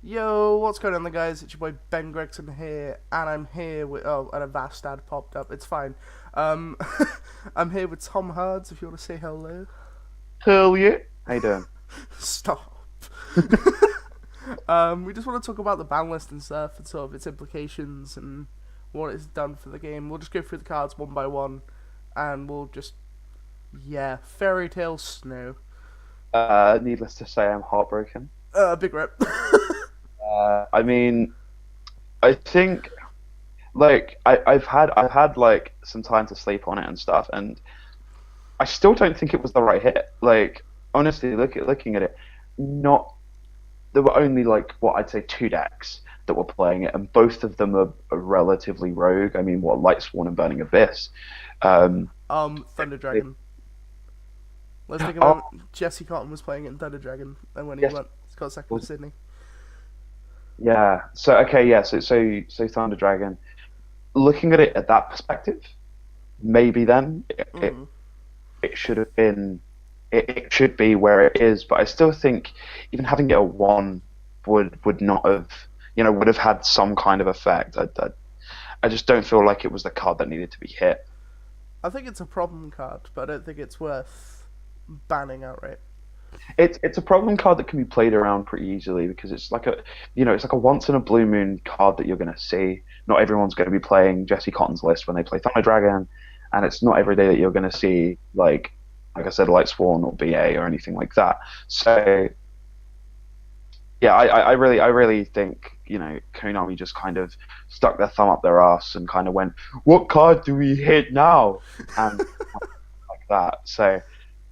Yo, what's going on, there, guys? It's your boy Ben Gregson here, and I'm here with and a vast ad popped up. It's fine. Um, I'm here with Tom Hards. If you want to say hello, Hell yeah. How you doing? stop. We just want to talk about the ban list and stuff, and sort of its implications and what it's done for the game. We'll just go through the cards one by one, and we'll just Fairytale Snow. Needless to say, I'm heartbroken. Big rep. I mean, I think I've had like some time to sleep on it and stuff, and I still don't think it was the right hit. Like honestly, looking at it, not there were only like what I'd say two decks that were playing it, and both of them are relatively rogue. I mean, what Lightsworn and Burning Abyss. Um, Thunder Dragon. Let's take a oh, moment. Jesse Cotton was playing it in Thunder Dragon, and when he yes, went, he got second to Sydney. yeah. So okay, yeah. So Thunder Dragon. Looking at it at that perspective, maybe then Mm. it should have been it should be where it is. But I still think even having it at one would not have would have had some kind of effect. I just don't feel like it was the card that needed to be hit. I think it's a problem card, but I don't think it's worth banning outright. It's a problem card that can be played around pretty easily because it's like a once in a blue moon card that you're going to see. Not everyone's going to be playing Jesse Cotton's list when they play Thunder Dragon, and it's not every day that you're going to see like I said, Lightsworn or BA or anything like that. So yeah, I really think Konami just kind of stuck their thumb up their ass and kind of went, "What card do we hit now?" and like that. So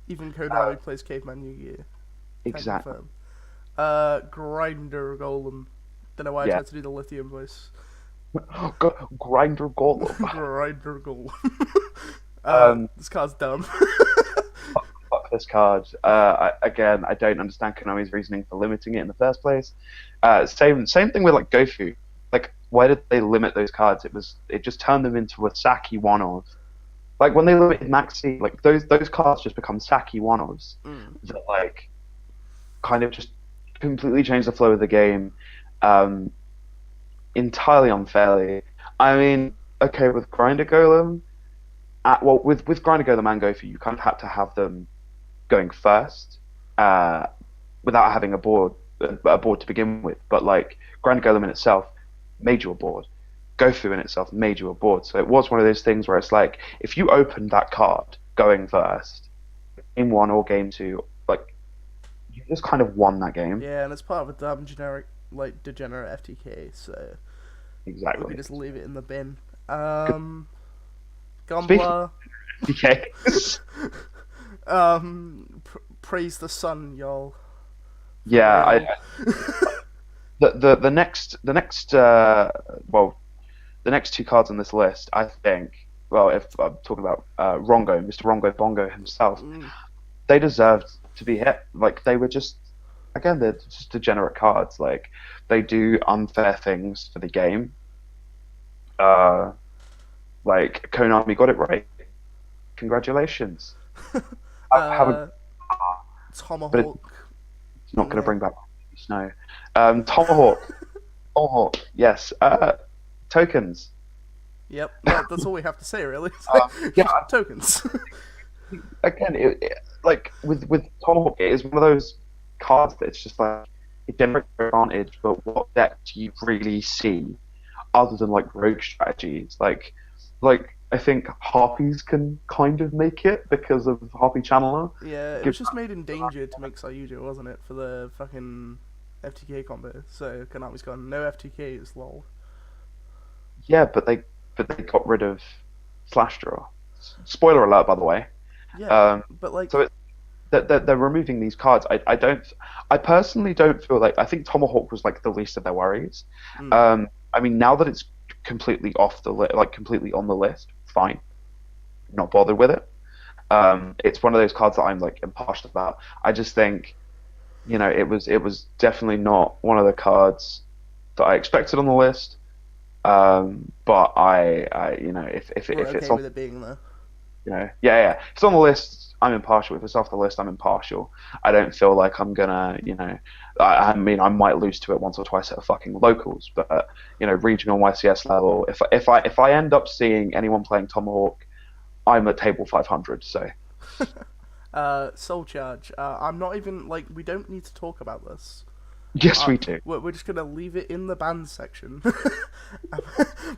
Even uh, Konami plays Caveman Yu-Gi-Oh! Can exactly, confirm. Grinder Golem. Don't know why I yeah. tried to do the lithium voice. Grinder Golem. Grinder Golem. Um, This card's dumb. fuck this card. Again, I don't understand Konami's reasoning for limiting it in the first place. Same thing with like Gofu. Like, why did they limit those cards? It just turned them into a Saki one of. Like when they limited Maxi, like those cards just become Saki one ofs Mm. that like kind of just completely change the flow of the game, um, entirely unfairly. I mean, okay, with Grinder Golem, with Grinder Golem and Gofu, you kind of had to have them going first, uh, without having a board to begin with. But like Grand Golem in itself made you a board. Gofu in itself made you a board. So it was one of those things where it's like if you opened that card going first, game one or game two, like you just kind of won that game. Yeah, and it's part of a dumb generic, like degenerate FTK, so we could Exactly. just leave it in the bin. Good. Speaking Gumbler. of PK, Praise the sun, y'all. For yeah, real. the next two cards on this list, I think. Well, if I'm talking about Rongo, Mr. Rongo Bongo himself, Mm. they deserved to be hit. Like they were just, again, they're just degenerate cards. Like they do unfair things for the game. Uh, like Konami got it right. Congratulations. I haven't, uh, but it's Tomahawk. not going to Yeah. bring back Snow. Tomahawk, Tomahawk, yes. Tokens. Yep. That's all we have to say, really. Yeah, Tokens. again, like with Tomahawk, it is one of those cards that it's just like it generates advantage, but what deck do you really see other than like rogue strategies? Like I think Harpies can kind of make it because of Harpy Channeler. Yeah, it Give, was just made endangered to make Yugioh, wasn't it, for the fucking FTK combo? So Konami's gone no FTKs, lol. yeah, but they got rid of Slash Draw. Spoiler alert, by the way. Yeah, Um, but like, so they're removing these cards. I personally don't feel like I think Tomahawk was like the least of their worries. mm, I mean, now that it's completely off the like completely on the list, fine, not bothered with it. It's one of those cards that I'm like impartial about. I just think it was definitely not one of the cards that I expected on the list. But I if we're if it's okay on with it being there. yeah, if it's on the list, I'm impartial. If it's off the list, I'm impartial. I don't feel like I'm gonna, I mean, I might lose to it once or twice at fucking locals, but regional YCS level. If I end up seeing anyone playing Tomahawk, I'm at table 500. So Soul Charge. I'm not even like we don't need to talk about this. yes, we do. We're just gonna leave it in the band section.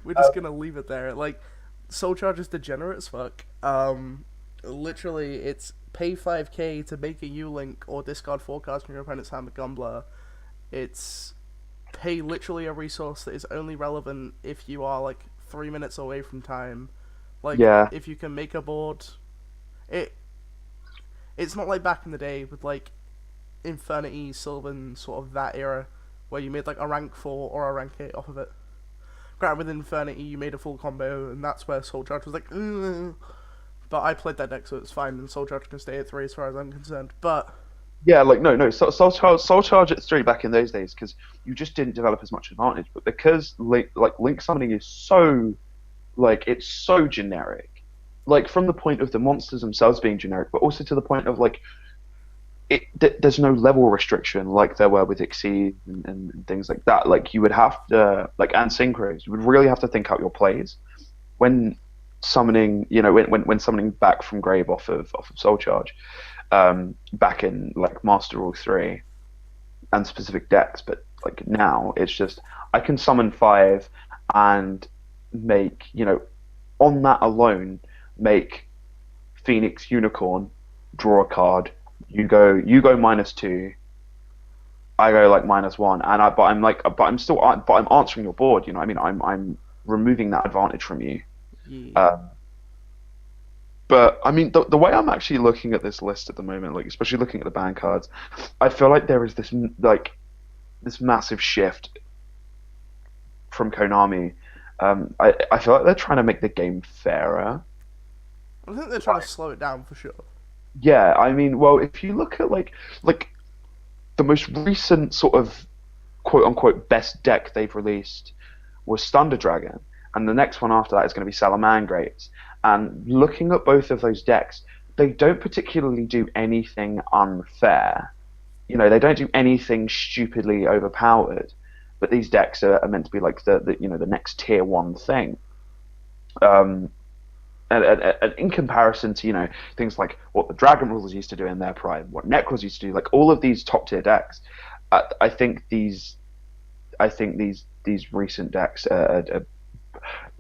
We're just gonna leave it there. Like, Soul Charge is degenerate as fuck. Literally, it's pay 5k to make a U-Link or discard four cards from your opponent's hand with Gunblur. It's pay literally a resource that is only relevant if you are like 3 minutes away from time. Like, Yeah, if you can make a board, it it's not like back in the day with like Infernity, Sylvan, sort of that era, where you made like a rank 4 or a rank 8 off of it. Granted, with Infernity, you made a full combo, and that's where Soul Charge was like, ugh. But I played that deck, so it's fine, and Soul Charge can stay at 3 as far as I'm concerned. But yeah, like no, Soul Charge at 3 back in those days because you just didn't develop as much advantage. But because link summoning is so it's so generic, like from the point of the monsters themselves being generic, but also to the point of like there's no level restriction like there were with Exceed and things like that. Like you would have to and Synchros, you would really have to think out your plays when summoning, when summoning back from grave off of Soul Charge, back in like Master Rule 3 and specific decks. But like now, it's just I can summon 5 and make on that alone make Phoenix Unicorn, draw a card. You go -2. I go like -1, and I'm answering your board. You know, what I mean, I'm removing that advantage from you. yeah, But I mean, the way I'm actually looking at this list at the moment, like especially looking at the ban cards, I feel like there is this massive shift from Konami. I feel like they're trying to make the game fairer. I think they're trying to slow it down for sure. Yeah, I mean, well, if you look at like the most recent sort of quote unquote best deck they've released was Thunder Dragon, and the next one after that is going to be Salamangreat. And looking at both of those decks, they don't particularly do anything unfair. They don't do anything stupidly overpowered. But these decks are meant to be like the next tier 1 thing. And in comparison to things like what the Dragon Rulers used to do in their prime, what Necros used to do, like all of these top tier decks, I think these recent decks are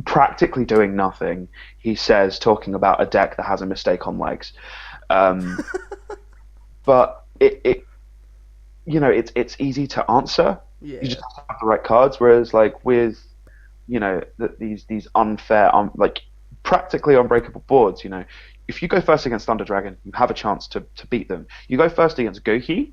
practically doing nothing. He says, talking about a deck that has a mistake on legs, but it's easy to answer. Yeah. You just have to have the right cards. Whereas like with these unfair practically unbreakable boards, if you go first against Thunder Dragon, you have a chance to beat them. You go first against Gohi,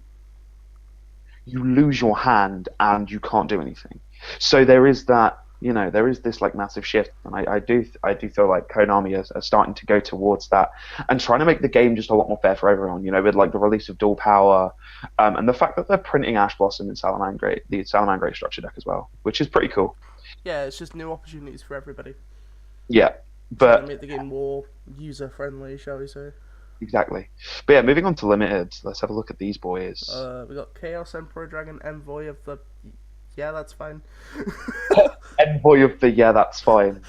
you lose your hand and you can't do anything. So there is that, there is this like massive shift, and I do feel like Konami are starting to go towards that and trying to make the game just a lot more fair for everyone. With like the release of Dual Power, and the fact that they're printing Ash Blossom in Salamangreat, the Salamangreat structure deck as well, which is pretty cool. Yeah, it's just new opportunities for everybody. Yeah, Trying to but make the game more user friendly, shall we say? exactly. But yeah, moving on to limited, let's have a look at these boys. We got Chaos Emperor Dragon, Envoy of the. Yeah, that's fine. Envoy of the that's fine.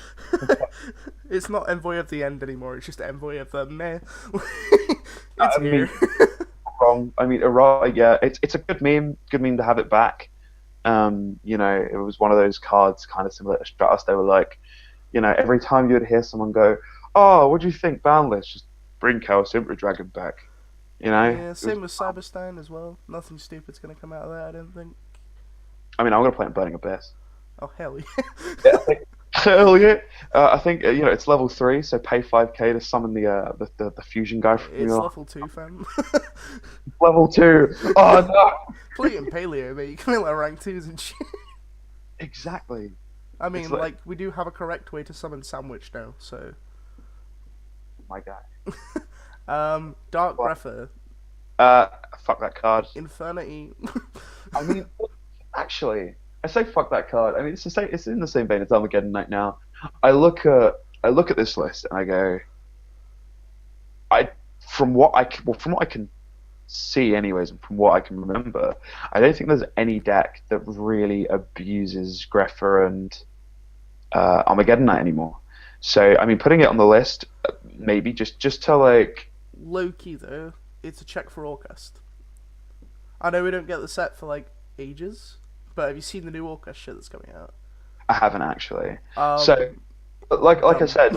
It's not Envoy of the End anymore. It's just Envoy of the meh. I It's mean, here. wrong. I mean, yeah, it's a good meme to have it back. It was one of those cards kind of similar to Stratos. They were like, every time you'd hear someone go, "Oh, what do you think, banlist? Just bring Chaos Emperor Dragon back." Yeah, same with Cyberstein as well. Nothing stupid's gonna come out of that, I don't think. I mean, I'm gonna play in Burning Abyss. Oh hell yeah! Yeah, I think, hell yeah! I think it's level 3, so pay 5k to summon the fusion guy from It's level 2, fam. level 2. Oh no! Play in Paleo, mate. You can play like rank 2s and shit. Exactly. I mean, It's like we do have a correct way to summon Sandwich now, so. My guy. Dark What? Breather, Fuck that card. Infernity. I mean, actually, I say fuck that card. I mean, it's in the same vein as Armageddon Night now. I look at this list and I go, from what I can see, anyways, and from what I can remember, I don't think there's any deck that really abuses Greffa and Armageddonite anymore. So, I mean, putting it on the list, maybe just to like, Low key though, it's a check for Orcust. I know we don't get the set for like ages, but have you seen the new Orcust shit that's coming out? I haven't actually. So, Um, like I don't. said,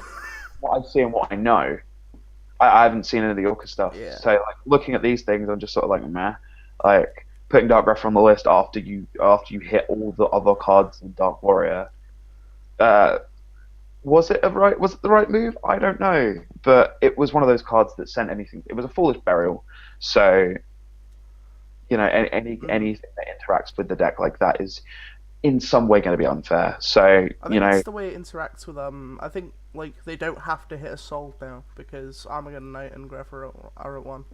what I see and what I know, I haven't seen any of the Orca stuff. Yeah. So, like looking at these things, I'm just sort of like, meh. Like putting Dark Greffer on the list after you hit all the other cards in Dark Warrior. Uh, was it the right move? I don't know, but it was one of those cards that sent anything. It was a foolish burial. So, anything that interacts with the deck like that is in some way going to be unfair. So, I think it's the way it interacts with I think like they don't have to hit a soul now because Armageddon Knight and Greffa are at one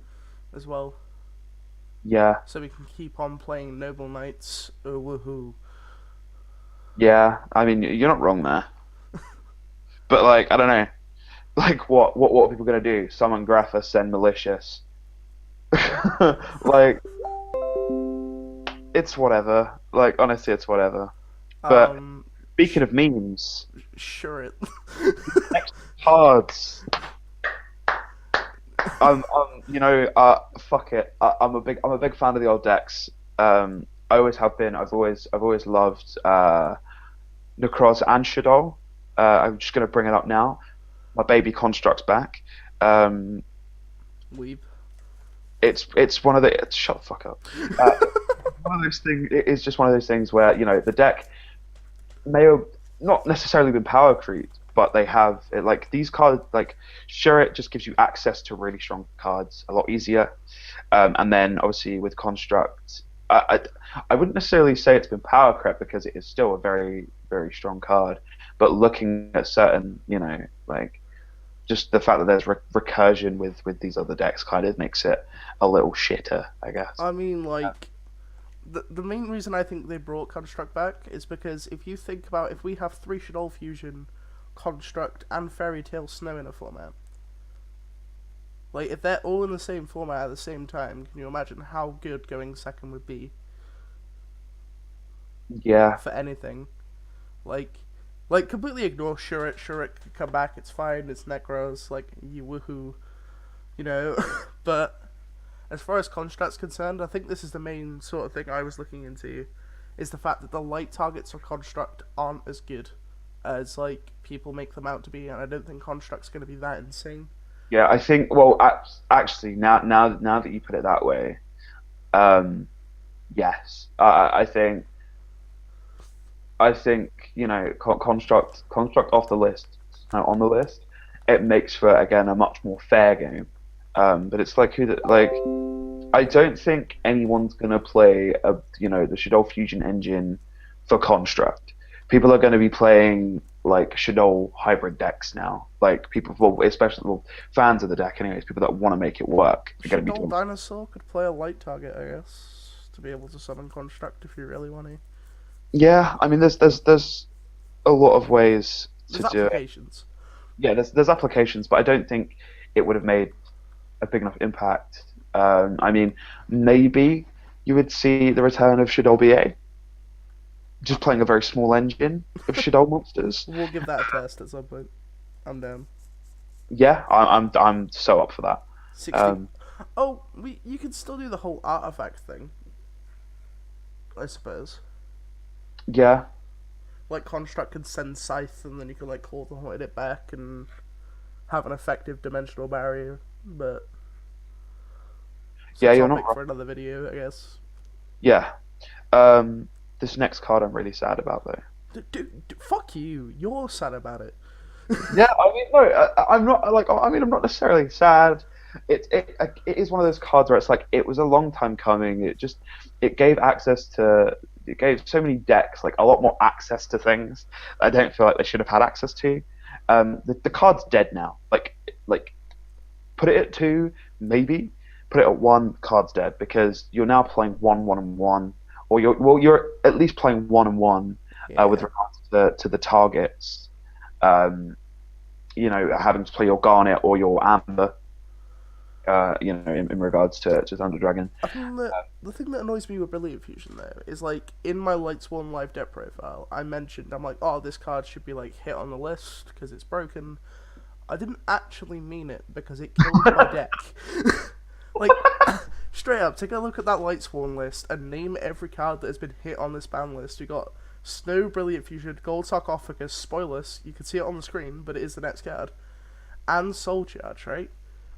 as well. yeah, So we can keep on playing Noble Knights. Oh woohoo! yeah. I mean, you're not wrong there, but like, I don't know. Like, what are people going to do? Summon Greffa, send Malicious. Like, it's whatever. Like, honestly, it's whatever. But Um, speaking of memes, sure it. next cards. Fuck it. I'm a big fan of the old decks. I always have been. I've always loved Necroz and Shadow. I'm just gonna bring it up now. My baby Construct's back. Um, Weeb. it's one of the shut the fuck up. Uh, one of those things. It is just one of those things where the deck may have not necessarily been power creeped, but they have it, like these cards. Like, sure, it just gives you access to really strong cards a lot easier, and then obviously with Construct, I wouldn't necessarily say it's been power crept because it is still a very very strong card. But looking at certain, like just the fact that there's recursion with these other decks kind of makes it a little shitter, I guess. I mean, like, the main reason I think they brought Construct back is because if you think about if we have 3 Shadow Fusion, Construct, and Fairytale Snow in a format, like, if they're all in the same format at the same time, can you imagine how good going second would be Yeah, for anything? Like, completely ignore Shurit. Shurit could come back, it's fine, it's Necros, like, you woohoo, you know? But as far as Construct's concerned, I think this is the main sort of thing I was looking into, is the fact that the light targets of Construct aren't as good as, like, people make them out to be, and I don't think Construct's going to be that insane. yeah. I think. Well, actually, now that you put it that way, yes. I think construct off the list, on the list, it makes for again a much more fair game. But it's like I don't think anyone's gonna play the Shadow Fusion engine for Construct. People are going to be playing like Shadow hybrid decks now. Like people, well, especially fans of the deck, anyways. People that want to make it work are going to be Shadow doing. Dinosaur could play a light target, I guess, to be able to summon Construct if you really want to. Yeah, I mean, there's a lot of ways to There's do it. applications. Yeah, there's applications, but I don't think it would have made a big enough impact. I mean, maybe you would see the return of Shadow BA, just playing a very small engine of Shadow monsters. We'll give that a test at some point. I'm down. Yeah, I'm so up for that. 60. Oh, you could still do the whole artifact thing, I suppose. Yeah, Like, Construct could send Scythe, and then you could, like, call the Hornet back and have an effective dimensional barrier, but it's yeah, a you're topic not for wrong. another video, I guess. Yeah. This next card I'm really sad about though. Dude, fuck you. You're sad about it. Yeah, I mean, no, I'm not like. I mean, I'm not necessarily sad. It is one of those cards where it's like it was a long time coming. It gave access to it gave so many decks like a lot more access to things I don't feel like they should have had access to. The card's dead now. Like put it at 2, maybe. Put it at 1, card's dead because you're now playing 1, 1, and 1, or you're at least playing 1 and 1 Yeah. with regards to the targets. Having to play your Garnet or your Amber. in regards to Thunder Dragon. I think that the thing that annoys me with Brilliant Fusion though is like in my Lightsworn live deck profile, I mentioned I'm like, oh, this card should be like hit on the list because it's broken. I didn't actually mean it because it killed my deck. Like, straight up, take a look at that Lightsworn list and name every card that has been hit on this ban list. We got Snow, Brilliant Fusion, Gold Sarcophagus, Spoilers. You can see it on the screen, but it is the next card. And Soul Charge, right?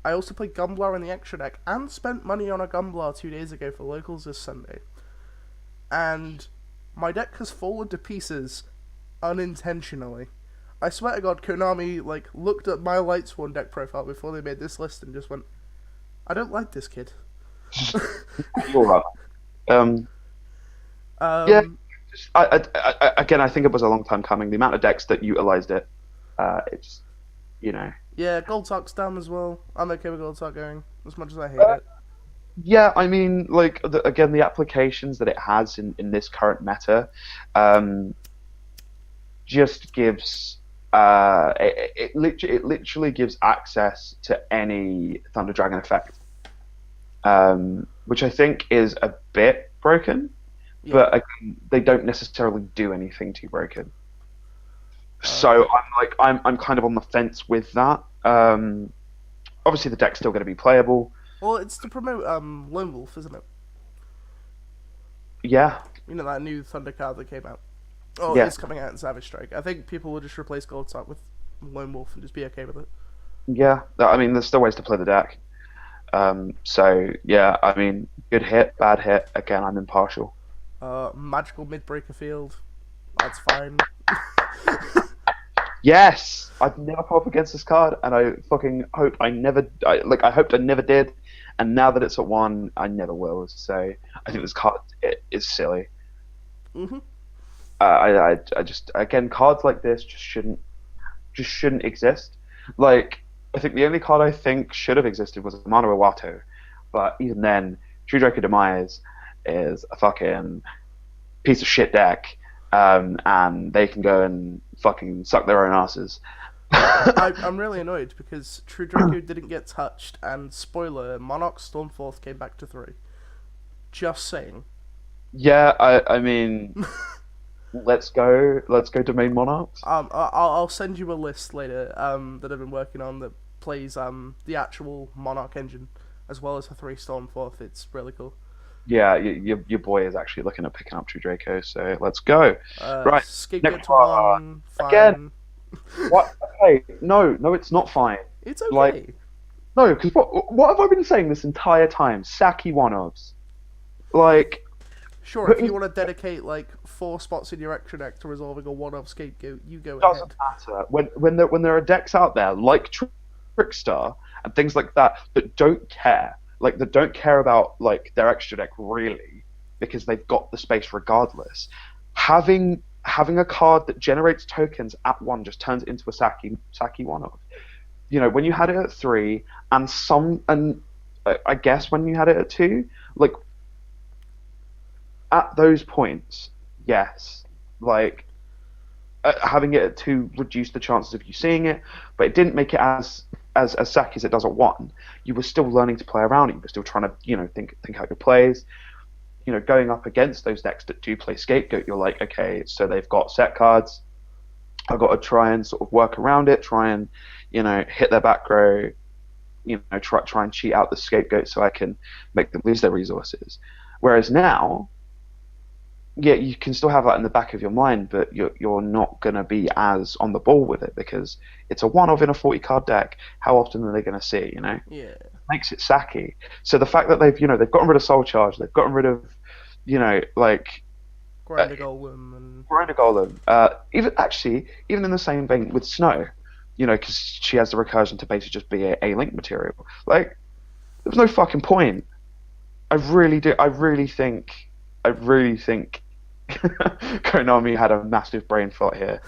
I also played Gumblar in the extra deck and spent money on a Gumblar 2 days ago for locals this Sunday. And my deck has fallen to pieces unintentionally. I swear to God, Konami like looked at my Lightsworn deck profile before they made this list and just went, I don't like this kid. All right. Yeah. Again, I think it was a long time coming. The amount of decks that utilized it, it's Yeah, Gold Talk's down as well. I'm okay with Gold Talk going, as much as I hate it. Yeah, I mean, like again, the applications that it has in this current meta, just gives it literally gives access to any Thunder Dragon effect, which I think is a bit broken, but again, they don't necessarily do anything too broken. So I'm kind of on the fence with that. Obviously, the deck's still going to be playable. Well, it's to promote Lone Wolf, isn't it? Yeah. You know, that new Thunder card that came out. Oh, yeah. It's coming out in Savage Strike. I think people will just replace Gold Talk with Lone Wolf and just be okay with it. Yeah, I mean, there's still ways to play the deck. So, yeah, I mean, good hit, bad hit. Again, I'm impartial. Magical Midbreaker Field. That's fine. Yes! I've never come up against this card, and I fucking hope I hoped I never did, and now that it's at 1, I never will. So, I think this card is silly. Mm-hmm. I just, again, cards like this just shouldn't exist. Like, I think the only card I think should have existed was Mana Iwato, but even then, True Draco Demise is a fucking piece of shit deck, and they can go and fucking suck their own asses. I'm really annoyed because True Draco didn't get touched, and spoiler, Monarch Stormforth came back to 3. Just saying. Yeah, I mean, let's go Domain Monarchs. I'll send you a list later that I've been working on that plays the actual Monarch engine as well as the 3 Stormforth. It's really cool. Yeah, your boy is actually looking at picking up True Draco, so let's go. Right, Scapegoat to 1, fine. Again. What? Okay, no, it's not fine. It's okay. Like, no, because what have I been saying this entire time? Saki one-offs. Like, sure, if you want to dedicate like 4 spots in your extra deck to resolving a one-off Scapegoat, you go ahead. Doesn't matter. When there are decks out there like Trickstar and things like that don't care. Like, they don't care about like their extra deck really, because they've got the space regardless. Having a card that generates tokens at 1 just turns it into a Saki one-off. You know, when you had it at 3, and I guess when you had it at 2, like, at those points, yes, like, having it at 2 reduced the chances of you seeing it, but it didn't make it as Saki as it does at 1. You were still learning to play around it. You were still trying to, think out your plays. You know, going up against those decks that do play Scapegoat, you're like, okay, so they've got set cards. I've got to try and sort of work around it, try and, hit their back row, try and cheat out the Scapegoat so I can make them lose their resources. Whereas now, yeah, you can still have that in the back of your mind, but you're not going to be as on the ball with it because it's a one-off in a 40-card deck. How often are they going to see, Yeah. Makes it Saki. So the fact that they've gotten rid of Soul Charge, they've gotten rid of, like... Grinder Golem. Even in the same vein with Snow, because she has the recursion to basically just be a link material. Like, there's no fucking point. I really think Konami had a massive brain fart here.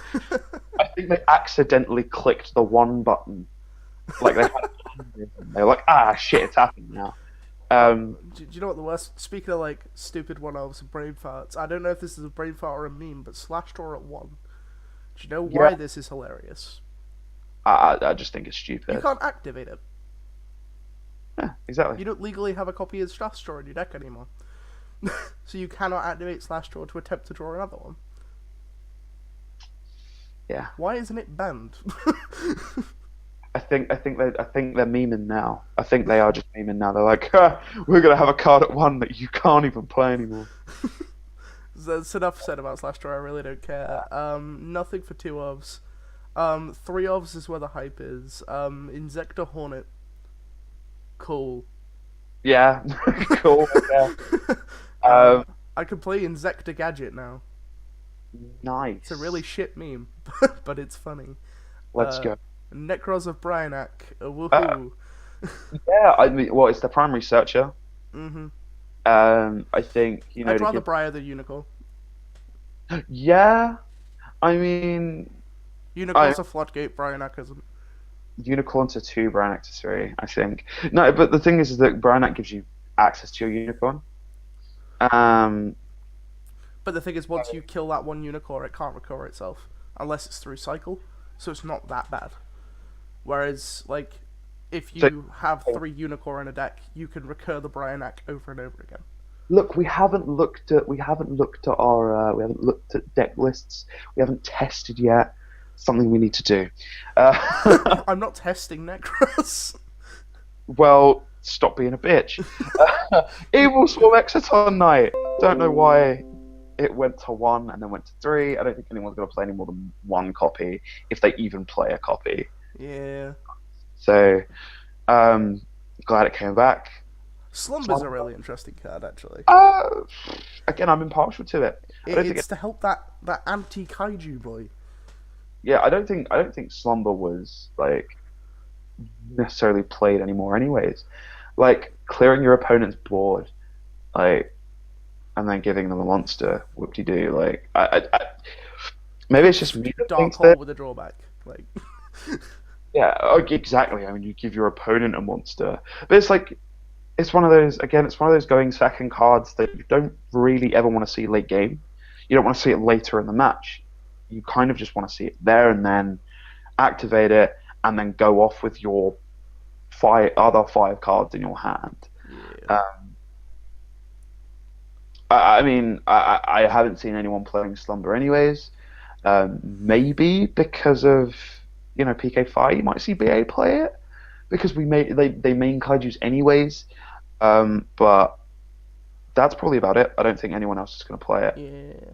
I think they accidentally clicked the one button. Like, they were like, shit, it's happening now. Do you know what the worst? Speaking of like stupid one-offs and brain farts, I don't know if this is a brain fart or a meme, but Slash Draw at 1. Do you know why this is hilarious? I just think it's stupid. You can't activate it. Yeah, exactly. You don't legally have a copy of Slash Draw in your deck anymore. So you cannot activate Slash Draw to attempt to draw another one. Yeah. Why isn't it banned? I think they're memeing now. I think they are just memeing now. They're like, we're gonna have a card at one that you can't even play anymore. That's enough said about Slash Draw. I really don't care. Nothing for 2 ofs. 3 ofs is where the hype is. Insector Hornet. Cool. Yeah, cool. Yeah. Um, Um, I can play Insector Gadget now. It's a really nice. shit meme, but it's funny. Let's go. Necros of Bryanak. Uh, Woohoo. yeah, I mean, well, it's the primary searcher. Mm-hmm. I think I'd to rather give. Briar than Unicorn. Yeah, I mean, I Unicorn's a floodgate, Bryanak isn't. unicorn to two, Brainiac to three. I think no, but the thing is that Brainiac gives you access to your unicorn. Um, But the thing is, once you kill that one Unicorn, it can't recover itself. Unless it's through cycle. So it's not that bad. Whereas, like, if so you have 3 Unicorn in a deck, you can recur the Bryanak over and over again. look, we haven't looked at deck lists. We haven't tested yet. Something we need to do. Uh, I'm not testing Necros. well, stop being a bitch. Evil Swarm Exciton Knight. Don't know why it went to one and then went to three. I don't think anyone's going to play any more than one copy, if they even play a copy. Yeah. So, um, glad it came back. Slumber's a really interesting card, actually. Uh, again, I'm impartial to it. I don't think It's to help that anti-kaiju boy. yeah, I don't think Slumber was like necessarily played anymore anyways. Like clearing your opponent's board, like and then giving them a monster, whoop de doo. Like maybe it's just me that Dark thinks Hole that. with a drawback. Like, Yeah, exactly. I mean, you give your opponent a monster, but it's like it's one of those again. It's one of those going second cards that you don't really ever want to see late game. You don't want to see it later in the match. You kind of just want to see it there and then, activate it, and then go off with your other five cards in your hand. yeah. Um, I mean, I haven't seen anyone playing Slumber anyways. Maybe because of PK5, you might see BA play it because they main kaijus anyways. But that's probably about it. I don't think anyone else is going to play it. Yeah.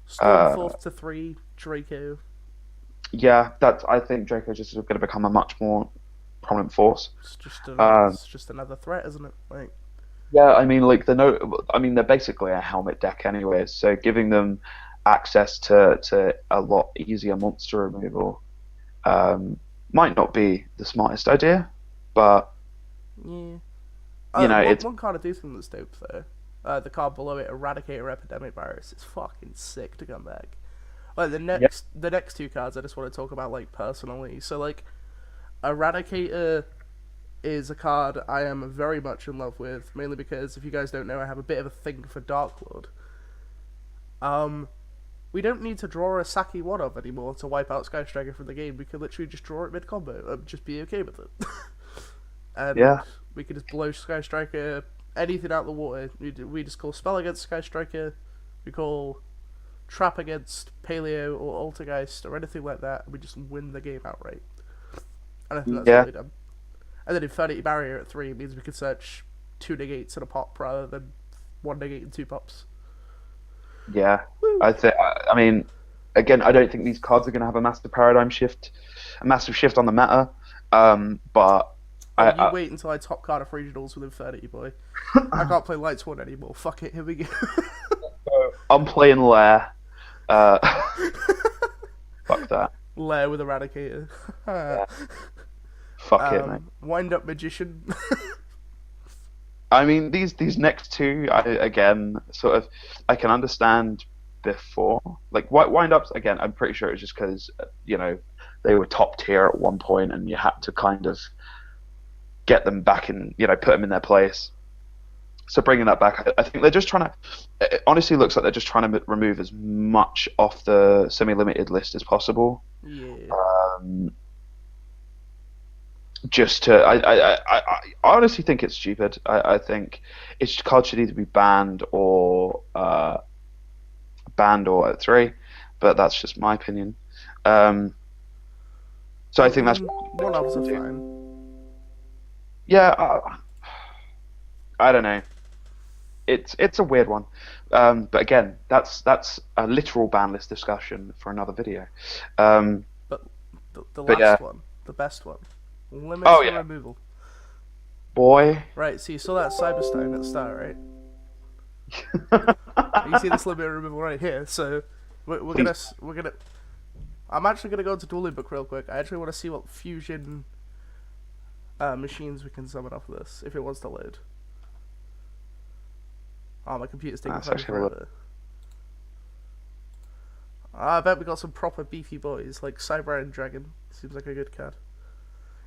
Storm Uh, 4th to 3, Draco. yeah, I think Draco just is going to become a much more prominent force. Um, It's just another threat, isn't it? Like, yeah, I mean, like I mean, they're basically a helmet deck anyways. So giving them access to a lot easier monster removal um, might not be the smartest idea, but yeah. One, it's one card I do think that's dope though. The card below it, Eradicator Epidemic Virus. It's fucking sick to come back. Like yeah, the next 2 cards, I just want to talk about like personally. So like, Eradicator is a card I am very much in love with, mainly because if you guys don't know, I have a bit of a thing for Dark Lord. We don't need to draw a Saki one of anymore to wipe out Sky Striker from the game. We could literally just draw it mid combo and just be okay with it. And yeah, we could just blow Sky Striker anything out the water. We just call Spell against Sky Striker. We call Trap against Paleo or Altergeist or anything like that. And we just win the game outright. And I think that's yeah, really dumb. And then Infinity Barrier at 3 means we can search 2 negates in a pop rather than 1 negate and 2 pops. yeah. Woo! I mean, again, I don't think these cards are going to have a massive paradigm shift, a massive shift on the meta. But Oh, I, you I wait until I top card of regionals with Infinity, boy. I can't play Lights 1 anymore. Fuck it, here we go. I'm playing Lair. Uh, fuck that. Lair with Eradicator. Yeah, fuck it, mate. Wind Up Magician. I mean, these next two, again, sort of, I can understand before. Like, wind ups, again, I'm pretty sure it was just because, they were top tier at one point and you had to kind of get them back and, put them in their place. So bringing that back, I think they're just trying to, it honestly looks like they're just trying to remove as much off the semi-limited list as possible. Yeah. Um, just to I honestly think it's stupid. I think it's card should either be banned or at three, but that's just my opinion. Um, so I think that's One ups are fine. yeah. I don't know. It's a weird one, but again, that's a literal ban list discussion for another video. Um, But the but yeah. last one, the best one, limits Oh the yeah, removal. boy. Right, so you saw that Cyberstone at the start, right? You see this limit removal right here. So we're gonna. I'm actually gonna go into Dueling Book real quick. I actually want to see what fusion machines we can summon off of this if it wants to load. Oh, my computer's taking That's fucking actually a lot. forever. I bet we got some proper beefy boys like Cyber Iron Dragon. Seems like a good card.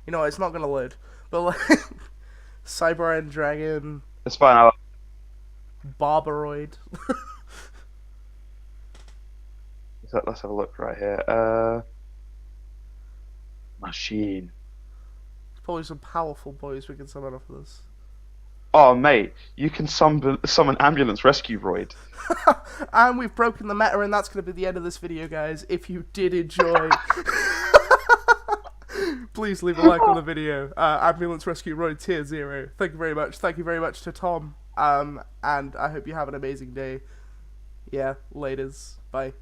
You know what, it's not gonna load, but like Cyber Iron Dragon, It's fine. Barbaroid. Let's have a look right here. Machine. Probably some powerful boys we can summon off of this. Oh, mate, you can summon ambulance rescue roid. And we've broken the meta, and that's going to be the end of this video, guys. If you did enjoy, please leave a like on the video. Ambulance Rescue Road Tier 0. Thank you very much. Thank you very much to Tom. And I hope you have an amazing day. Yeah, laters. Bye.